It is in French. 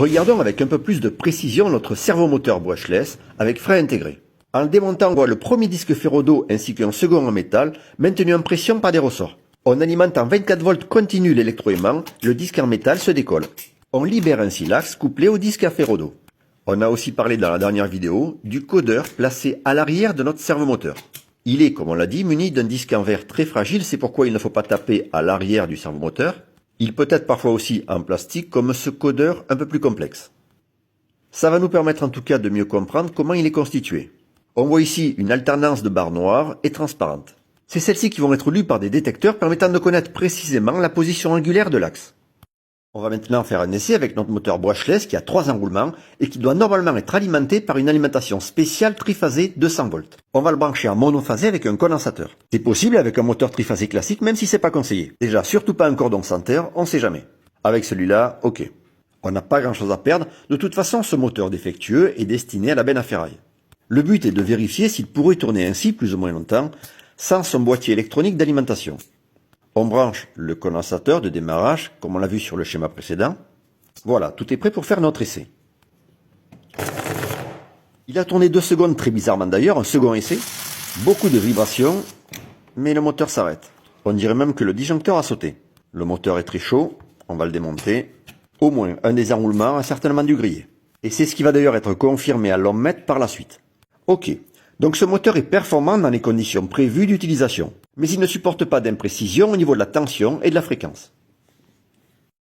Regardons avec un peu plus de précision notre servomoteur brushless avec frein intégré. En le démontant, on voit le premier disque ferro-dos ainsi qu'un second en métal maintenu en pression par des ressorts. On alimente en 24 volts continu l'électroaimant, le disque en métal se décolle. On libère ainsi l'axe couplé au disque à ferro-dos. On a aussi parlé dans la dernière vidéo du codeur placé à l'arrière de notre servomoteur. Il est, comme on l'a dit, muni d'un disque en verre très fragile, c'est pourquoi il ne faut pas taper à l'arrière du servomoteur. Il peut être parfois aussi en plastique comme ce codeur un peu plus complexe. Ça va nous permettre en tout cas de mieux comprendre comment il est constitué. On voit ici une alternance de barres noires et transparentes. C'est celles-ci qui vont être lues par des détecteurs permettant de connaître précisément la position angulaire de l'axe. On va maintenant faire un essai avec notre moteur brushless qui a 3 enroulements et qui doit normalement être alimenté par une alimentation spéciale triphasée 200 volts. On va le brancher en monophasé avec un condensateur. C'est possible avec un moteur triphasé classique même si c'est pas conseillé. Déjà, surtout pas un cordon sans terre, on sait jamais. Avec celui-là, ok. On n'a pas grand chose à perdre, de toute façon ce moteur défectueux est destiné à la benne à ferraille. Le but est de vérifier s'il pourrait tourner ainsi plus ou moins longtemps sans son boîtier électronique d'alimentation. On branche le condensateur de démarrage, comme on l'a vu sur le schéma précédent. Voilà, tout est prêt pour faire notre essai. Il a tourné 2 secondes, très bizarrement d'ailleurs, un second essai. Beaucoup de vibrations, mais le moteur s'arrête. On dirait même que le disjoncteur a sauté. Le moteur est très chaud, on va le démonter. Au moins, un des enroulements a certainement dû griller. Et c'est ce qui va d'ailleurs être confirmé à l'ohmmètre par la suite. Ok, donc ce moteur est performant dans les conditions prévues d'utilisation. Mais il ne supporte pas d'imprécision au niveau de la tension et de la fréquence.